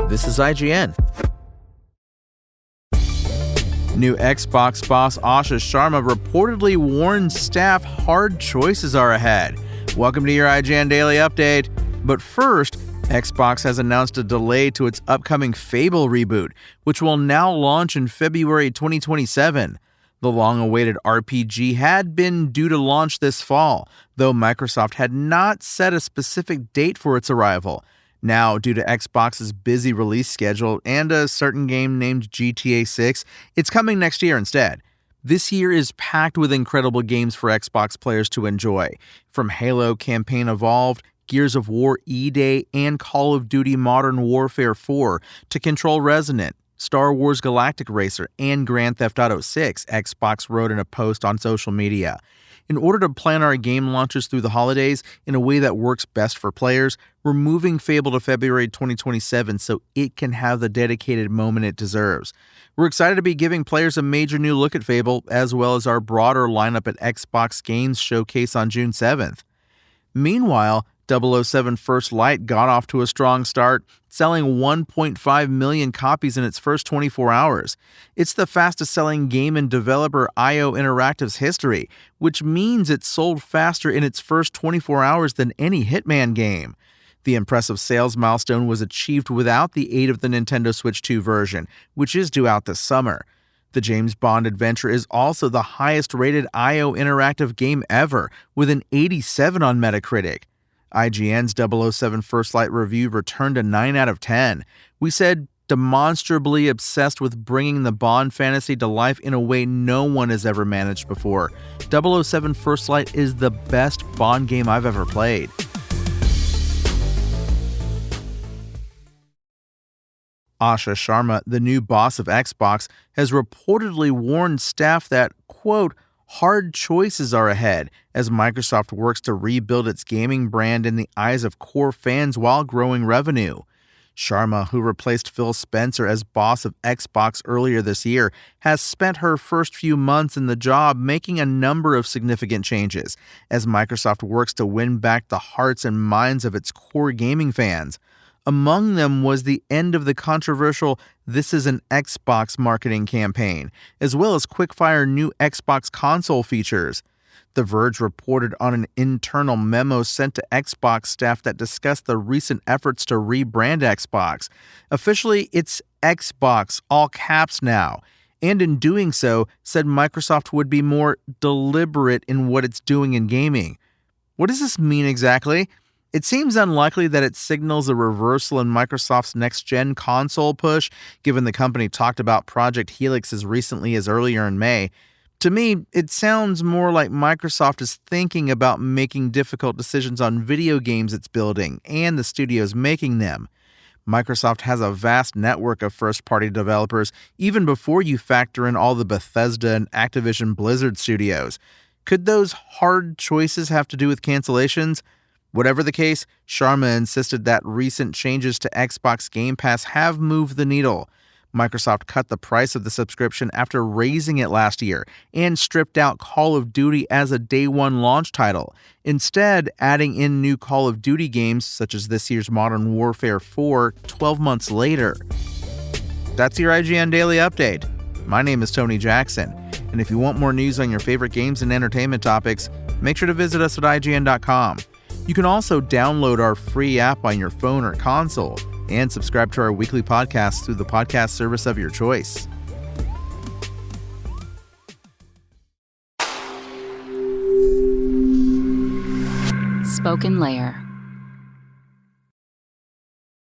This is IGN. New Xbox boss Asha Sharma reportedly warns staff hard choices are ahead. Welcome to your IGN Daily Update. But first, Xbox has announced a delay to its upcoming Fable reboot, which will now launch in February 2027. The long-awaited RPG had been due to launch this fall, though Microsoft had not set a specific date for its arrival. Now, due to Xbox's busy release schedule and a certain game named GTA 6, it's coming next year instead. This year is packed with incredible games for Xbox players to enjoy, from Halo Campaign Evolved, Gears of War E-Day, and Call of Duty Modern Warfare 4 to Control Resonant, Star Wars Galactic Racer, and Grand Theft Auto 6, Xbox wrote in a post on social media. In order to plan our game launches through the holidays in a way that works best for players, we're moving Fable to February 2027 so it can have the dedicated moment it deserves. We're excited to be giving players a major new look at Fable, as well as our broader lineup at Xbox Games Showcase on June 7th. Meanwhile, 007 First Light got off to a strong start, selling 1.5 million copies in its first 24 hours. It's the fastest-selling game in developer IO Interactive's history, which means it sold faster in its first 24 hours than any Hitman game. The impressive sales milestone was achieved without the aid of the Nintendo Switch 2 version, which is due out this summer. The James Bond adventure is also the highest-rated IO Interactive game ever, with an 87 on Metacritic. IGN's 007 First Light review returned a 9 out of 10. We said, demonstrably obsessed with bringing the Bond fantasy to life in a way no one has ever managed before. 007 First Light is the best Bond game I've ever played. Asha Sharma, the new boss of Xbox, has reportedly warned staff that, quote, hard choices are ahead as Microsoft works to rebuild its gaming brand in the eyes of core fans while growing revenue. Sharma, who replaced Phil Spencer as boss of Xbox earlier this year, has spent her first few months in the job making a number of significant changes as Microsoft works to win back the hearts and minds of its core gaming fans. Among them was the end of the controversial "This is an Xbox" marketing campaign, as well as quick-fire new Xbox console features. The Verge reported on an internal memo sent to Xbox staff that discussed the recent efforts to rebrand Xbox. Officially, it's Xbox, all caps now, and in doing so, said Microsoft would be more deliberate in what it's doing in gaming. What does this mean exactly? It seems unlikely that it signals a reversal in Microsoft's next-gen console push, given the company talked about Project Helix as recently as earlier in May. To me, it sounds more like Microsoft is thinking about making difficult decisions on video games it's building and the studios making them. Microsoft has a vast network of first-party developers, even before you factor in all the Bethesda and Activision Blizzard studios. Could those hard choices have to do with cancellations? Whatever the case, Sharma insisted that recent changes to Xbox Game Pass have moved the needle. Microsoft cut the price of the subscription after raising it last year and stripped out Call of Duty as a day-one launch title, instead adding in new Call of Duty games such as this year's Modern Warfare 4 12 months later. That's your IGN Daily Update. My name is Tony Jackson, and if you want more news on your favorite games and entertainment topics, make sure to visit us at IGN.com. You can also download our free app on your phone or console and subscribe to our weekly podcasts through the podcast service of your choice. Spoken Layer.